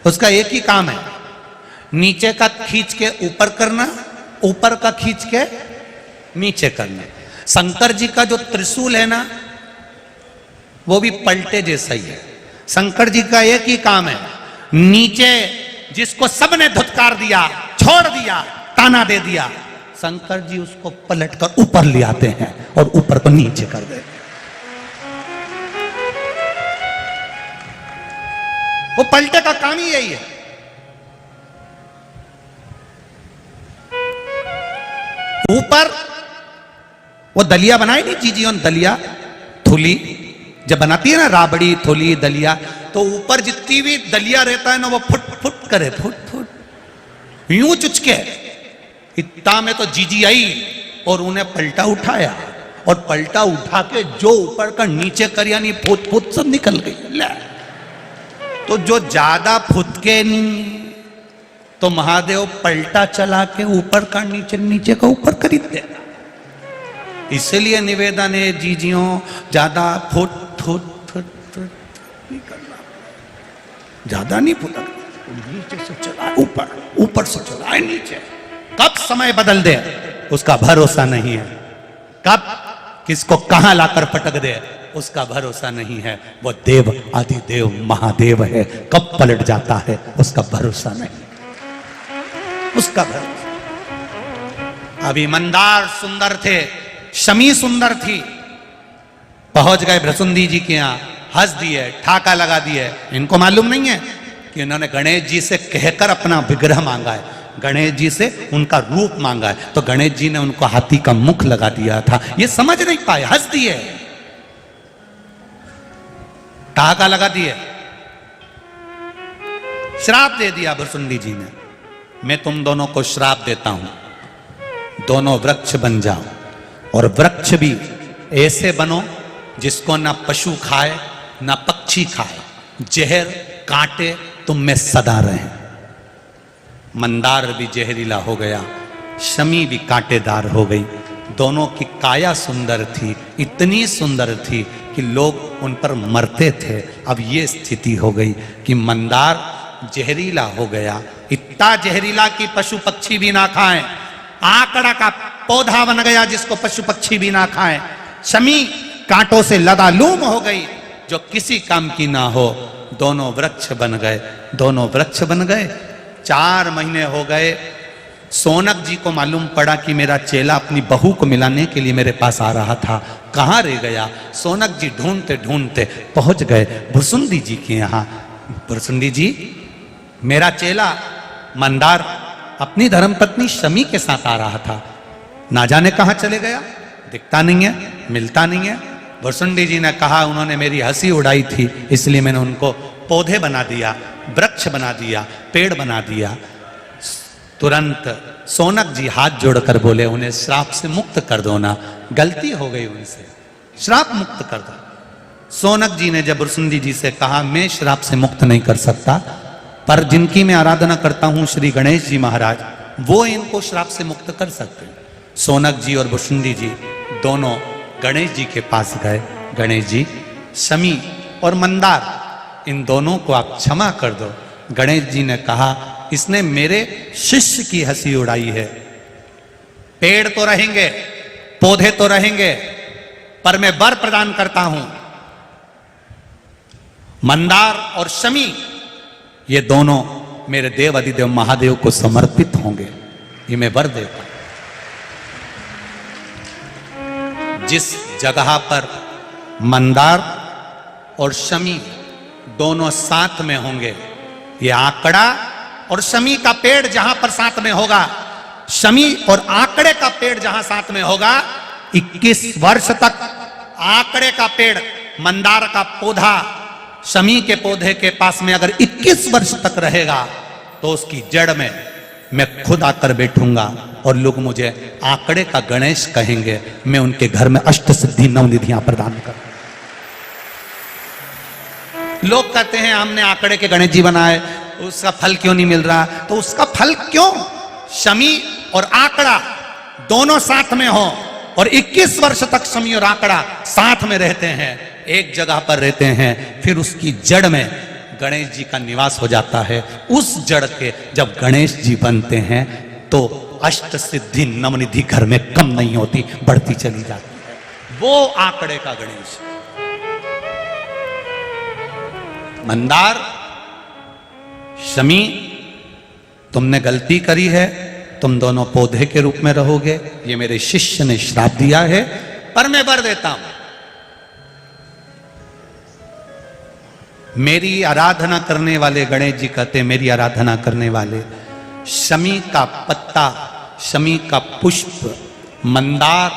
उसका एक ही काम है, नीचे का खींच के ऊपर करना, ऊपर का खींच के नीचे करना। शंकर जी का जो त्रिशूल है ना, वो भी पलटे जैसा ही है। शंकर जी का एक ही काम है, नीचे जिसको सबने धुतकार दिया, छोड़ दिया, ताना दे दिया, शंकर जी उसको पलट कर ऊपर ले आते हैं और ऊपर को नीचे कर देते हैं। वो पलटे का काम ही यही है। ऊपर वो दलिया बनाई नहीं जीजी, और दलिया थुली जब बनाती है ना, राबड़ी थुली दलिया, तो ऊपर जितनी भी दलिया रहता है ना, वो फुट फुट करे, फुट फुट यूं चुचके। इतना में तो जीजी आई और उन्हें पलटा उठाया, और पलटा उठा के जो ऊपर का नीचे कर, यानी फुट फुट सब निकल गई। ले तो जो ज्यादा फुटके नहीं, तो महादेव पलटा चला के ऊपर का नीचे, नीचे का ऊपर खरीद दे। इसलिए निवेदन है जीजियों, ज्यादा फुट फुट फुट फुट नहीं करना, ज्यादा नहीं फुटक, नीचे से चला ऊपर, ऊपर से चला नीचे। कब समय बदल दे उसका भरोसा नहीं है, कब किसको कहां लाकर पटक दे उसका भरोसा नहीं है। वो देव आदिदेव महादेव है, कब पलट जाता है उसका भरोसा नहीं, उसका भरोसा। अभी मंदार सुंदर थे, शमी सुंदर थी, पहुंच गए भृसुंडी जी के यहां, हंस दिए, ठाका लगा दिए। इनको मालूम नहीं है कि इन्होंने गणेश जी से कहकर अपना विग्रह मांगा है, गणेश जी से उनका रूप मांगा है, तो गणेश जी ने उनको हाथी का मुख लगा दिया था। ये समझ नहीं पाए, हंस दिए, ठाका लगा दिए, श्राप दे दिया भृसुंडी जी ने। मैं तुम दोनों को श्राप देता हूं, दोनों वृक्ष बन जाओ, और वृक्ष भी ऐसे बनो जिसको ना पशु खाए ना पक्षी खाए, जहर कांटे तुम में सदा रहे। मंदार भी जहरीला हो गया, शमी भी कांटेदार हो गई। दोनों की काया सुंदर थी, इतनी सुंदर थी कि लोग उन पर मरते थे। अब ये स्थिति हो गई कि मंदार जहरीला हो गया, इतना जहरीला कि पशु पक्षी भी ना खाएं। आकड़ा का पौधा बन गया जिसको पशु पक्षी भी ना खाएं। शमी कांटों से लदालूम हो गई, जो किसी काम की ना हो। दोनों वृक्ष बन गए, दोनों वृक्ष बन गए। 4 महीने हो गए। सोनक जी को मालूम पड़ा कि मेरा चेला अपनी बहू को मिलाने के लिए मेरे पास आ रहा था, कहाँ रह गया। सोनक जी ढूंढते ढूंढते पहुंच गए भृसुंडी जी के यहाँ। भृसुंडी जी, मेरा चेला मंदार अपनी धर्मपत्नी शमी के साथ आ रहा था, ना जाने कहाँ चले गया, दिखता नहीं है, मिलता नहीं है। भृसुंडी जी ने कहा उन्होंने मेरी हंसी उड़ाई थी, इसलिए मैंने उनको पौधे बना दिया, वृक्ष बना दिया, पेड़ बना दिया। तुरंत सोनक जी हाथ जोड़कर बोले, उन्हें श्राप से मुक्त कर दो ना, गलती हो गई उनसे, श्राप मुक्त कर दो। सोनक जी ने जब भृसुंडी जी से कहा, मैं श्राप से मुक्त नहीं कर सकता, पर जिनकी मैं आराधना करता हूं श्री गणेश जी महाराज, वो इनको श्राप से मुक्त कर सकते हैं। सोनक जी और भृसुंडी जी दोनों गणेश जी के पास गए। गणेश जी, शमी और मंदार, इन दोनों को आप क्षमा कर दो। गणेश जी ने कहा, इसने मेरे शिष्य की हंसी उड़ाई है। पेड़ तो रहेंगे, पौधे तो रहेंगे, पर मैं वर प्रदान करता हूं, मंदार और शमी ये दोनों मेरे देव अधिदेव महादेव को समर्पित होंगे, ये मैं वर देता हूं। जिस जगह पर मंदार और शमी दोनों साथ में होंगे, ये आंकड़ा और शमी का पेड़ जहां पर साथ में होगा, शमी और आंकड़े का पेड़ जहां साथ में होगा, 21 वर्ष तक आंकड़े का पेड़, मंदार का पौधा शमी के पौधे के पास में अगर 21 वर्ष तक रहेगा, तो उसकी जड़ में मैं खुद आकर बैठूंगा और लोग मुझे आंकड़े का गणेश कहेंगे। मैं उनके घर में अष्ट सिद्धि 9 निधियां प्रदान कर। लोग कहते हैं हमने आंकड़े के गणेश जी बनाए, उसका फल क्यों नहीं मिल रहा? तो उसका फल क्यों? शमी और आंकड़ा दोनों साथ में हो और 21 वर्ष तक शमी और आंकड़ा साथ में रहते हैं, एक जगह पर रहते हैं, फिर उसकी जड़ में गणेश जी का निवास हो जाता है। उस जड़ के जब गणेश जी बनते हैं तो अष्ट सिद्धि नवनिधि घर में कम नहीं होती, बढ़ती चली जाती है। वो आंकड़े का गणेश। मंदार, शमी, तुमने गलती करी है, तुम दोनों पौधे के रूप में रहोगे, ये मेरे शिष्य ने श्राप दिया है, पर मैं वर देता हूं। मेरी आराधना करने वाले, गणेश जी कहते हैं मेरी आराधना करने वाले, शमी का पत्ता, शमी का पुष्प, मंदार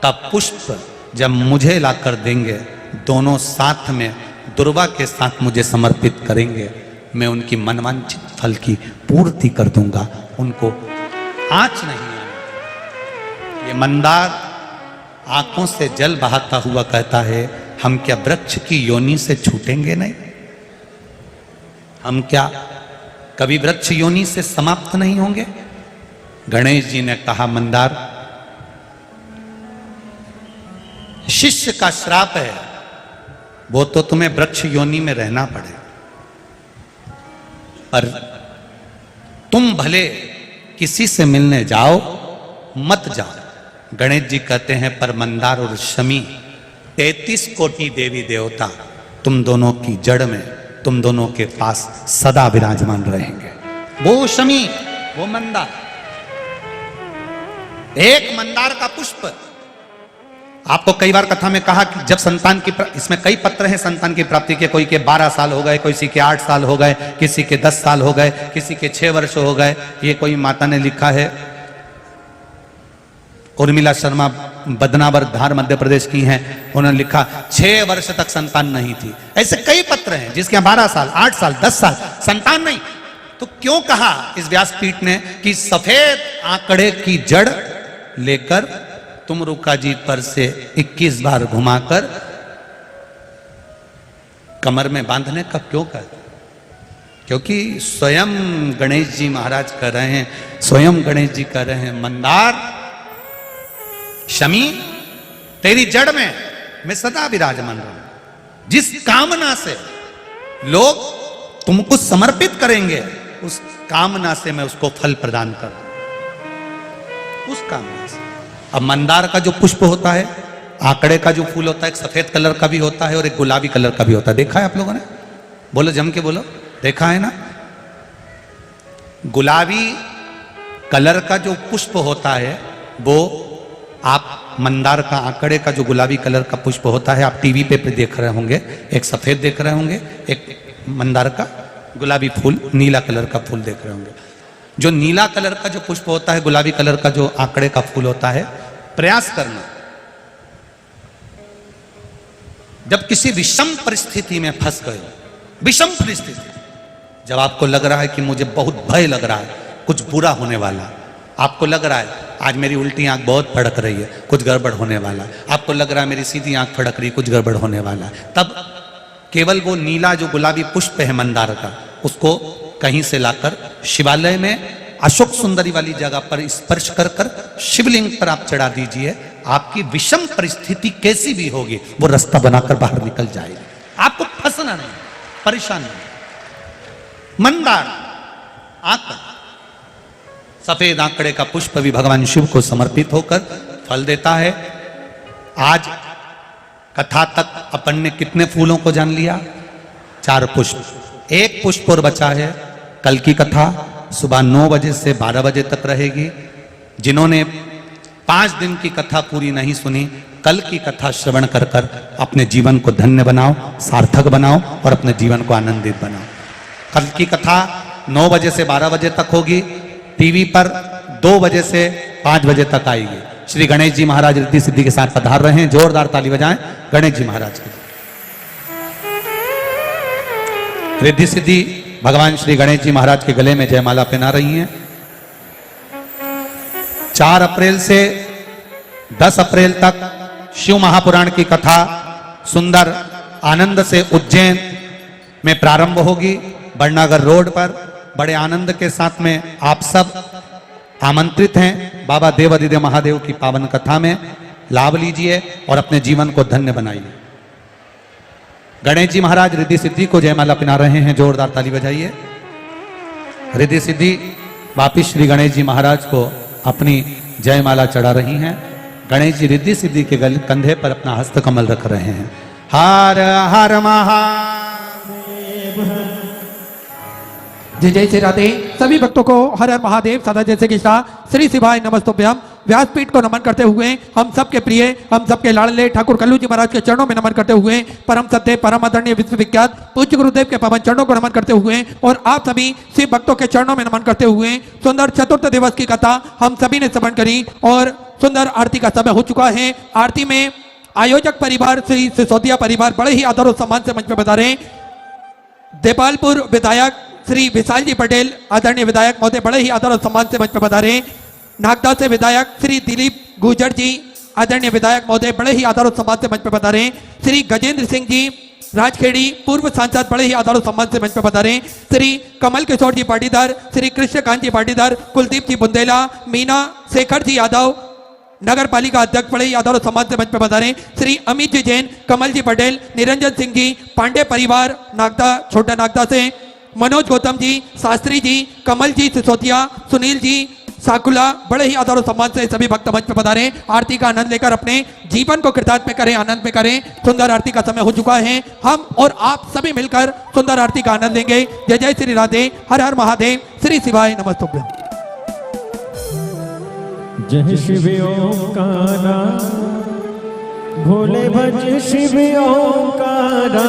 का पुष्प जब मुझे लाकर देंगे, दोनों साथ में दुर्वा के साथ मुझे समर्पित करेंगे, मैं उनकी मनवांछित फल की पूर्ति कर दूंगा, उनको आंच नहीं आएगी। ये मंदार आंखों से जल बहाता हुआ कहता है, हम क्या वृक्ष की योनि से छूटेंगे नहीं? हम क्या कभी वृक्ष योनि से समाप्त नहीं होंगे? गणेश जी ने कहा, मंदार, शिष्य का श्राप है, वो तो तुम्हें वृक्ष योनि में रहना पड़े, पर तुम भले किसी से मिलने जाओ मत जाओ। गणेश जी कहते हैं, पर मंदार और शमी 33 कोटि देवी देवता तुम दोनों की जड़ में, तुम दोनों के पास सदा विराजमान रहेंगे। वो शमी, वो मंदार, एक मंदार का पुष्प। आपको कई बार कथा में कहा कि जब संतान की, इसमें कई पत्र हैं संतान की प्राप्ति के, कोई के 12 साल हो गए, किसी के 8 साल हो गए, किसी के 10 साल हो गए, किसी के 6 वर्ष हो गए। ये कोई माता ने लिखा है, उर्मिला शर्मा बदनावर धार मध्य प्रदेश की हैं, उन्होंने लिखा 6 वर्ष तक संतान नहीं थी। ऐसे कई पत्र हैं जिसके 12 साल, 8 साल, 10 साल संतान नहीं। तो क्यों कहा इस व्यासपीठ ने कि सफेद आंकड़े की जड़ लेकर तुम रुका जी पर से 21 बार घुमाकर कमर में बांधने का क्यों कर? क्योंकि स्वयं गणेश जी महाराज कर रहे हैं, स्वयं गणेश जी कर रहे हैं, मंदार, शमी, तेरी जड़ में मैं सदा विराजमान रहूं। जिस कामना से लोग तुमको समर्पित करेंगे, उस कामना से मैं उसको फल प्रदान कर दूं, उस कामना से। अब मंदार का जो पुष्प होता है, आंकड़े का जो फूल होता है, एक सफेद कलर का भी होता है और एक गुलाबी कलर का भी होता है। देखा है आप लोगों ने? बोलो, जम के बोलो, देखा है ना? गुलाबी कलर का जो पुष्प होता है, वो आप मंदार का, आंकड़े का जो गुलाबी कलर का पुष्प होता है, आप टीवी पे देख रहे होंगे, एक सफेद देख रहे होंगे, एक मंदार का गुलाबी फूल, नीला कलर का फूल देख रहे होंगे। जो नीला कलर का जो पुष्प होता है, गुलाबी कलर का जो आंकड़े का फूल होता है, प्रयास करना, जब किसी विषम परिस्थिति में फंस गए, विषम परिस्थिति, जब आपको लग रहा है कि मुझे बहुत भय लग रहा है, कुछ बुरा होने वाला, आपको लग रहा है आज मेरी उल्टी आंख बहुत फड़क रही है, कुछ गड़बड़ होने वाला, आपको लग रहा है मेरी सीधी आंख फड़क रही है, कुछ गड़बड़ होने वाला है, तब केवल वो नीला जो गुलाबी पुष्प है मंदार का, उसको कहीं से लाकर शिवालय में अशोक सुंदरी वाली जगह पर स्पर्श कर कर शिवलिंग पर आप चढ़ा दीजिए। आपकी विषम परिस्थिति कैसी भी होगी, वो रास्ता बनाकर बाहर निकल जाएगी, आपको फंसना नहीं, परेशान नहीं। मंदार आंकड़ा, सफेद आंकड़े का पुष्प भी भगवान शिव को समर्पित होकर फल देता है। आज कथा तक अपन ने कितने फूलों को जान लिया? 4 पुष्प। एक पुष्प और बचा है। कल की कथा सुबह 9 बजे से 12 बजे तक रहेगी। जिन्होंने 5 दिन की कथा पूरी नहीं सुनी, कल की कथा श्रवण कर कर अपने जीवन को धन्य बनाओ, सार्थक बनाओ और अपने जीवन को आनंदित बनाओ। कल की कथा 9 बजे से 12 बजे तक होगी, टीवी पर 2 बजे से 5 बजे तक आएगी। श्री गणेश जी महाराज रिद्धि सिद्धि के साथ पधार रहे हैं, जोरदार ताली बजाएं गणेश जी महाराज की। रिद्धि सिद्धि भगवान श्री गणेश जी महाराज के गले में जयमाला पहना रही हैं। 4 अप्रैल से 10 अप्रैल तक शिव महापुराण की कथा सुंदर आनंद से उज्जैन में प्रारंभ होगी, बड़नागर रोड पर। बड़े आनंद के साथ में आप सब आमंत्रित हैं। बाबा देवादिदेव महादेव की पावन कथा में लाभ लीजिए और अपने जीवन को धन्य बनाइए। गणेश जी महाराज रिद्धि सिद्धि को जयमाला पहना रहे हैं, जोरदार ताली बजाइए। रिद्धि सिद्धि वापिस श्री गणेश जी महाराज को अपनी जयमाला चढ़ा रही हैं। गणेश जी रिद्धि सिद्धि के कंधे पर अपना हस्त कमल रख रहे हैं। हर हर महादेव। जय जय श्री राधे। सभी भक्तों को हर हर महादेव सदा जैसे कृष्णा श्री शिवाय नमस्तुभ्यम। व्यासपीठ को नमन करते हुए हम सबके प्रिय, हम सबके लाडले ठाकुर कल्लू जी महाराज के चरणों में नमन करते हुए परम सत्य परम आदरणीय विश्वविख्यात पूज्य गुरुदेव के पावन चरणों को नमन करते हुए और आप सभी शिव भक्तों के चरणों में नमन करते हुए सुंदर चतुर्थ दिवस की कथा हम सभी ने श्रवण करी और सुंदर आरती का समय हो चुका है। आरती में आयोजक परिवार श्री सिसोदिया परिवार बड़े ही आदर और सम्मान से मंच पर बता रहे। देपालपुर विधायक श्री विशाल जी पटेल आदरणीय विधायक महोदय बड़े ही आदर और सम्मान से मंच पर बता रहे। नागदा से विधायक श्री दिलीप गुर्जर जी आदरणीय विधायक महोदय बड़े ही आदर और सम्मान से मंच पर बता रहे। श्री गजेंद्र सिंह जी राजखेड़ी पूर्व सांसद बड़े ही आदर और सम्मान से मंच पर बता रहे। श्री कमल किशोर जी पाटीदार, श्री कृष्णकांत जी पाटीदार, कुलदीप जी बुंदेला, मीना शेखर जी यादव नगर पालिका अध्यक्ष बड़े ही आदर और सम्मान से मंच पर बता रहे। श्री अमित जी जैन, कमल जी पटेल, निरंजन सिंह जी पांडे परिवार नागदा छोटा नागदा से, मनोज गौतम जी, शास्त्री जी, कमल जी सिसोदिया, सुनील जी साकुला बड़े ही आदर और सम्मान से सभी भक्त मंच पर पधारे। आरती का आनंद लेकर अपने जीवन को कृतार्थ में करें, आनंद में करें। सुंदर आरती का समय हो चुका है। हम और आप सभी मिलकर सुंदर आरती का आनंद लेंगे। जय जय श्री राधे। हर हर महादेव। श्री शिवाय नमस्तुभ्यं। जय शिव ओंकारा भोले भज शिव ओंकारा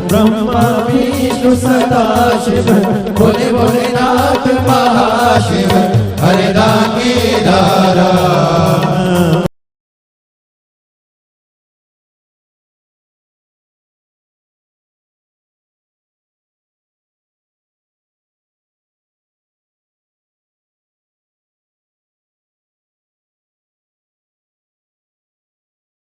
ब्रह्मा विष्णु सदा शिव भोले भोलेनाथ महाशिव हरे राम की धारा।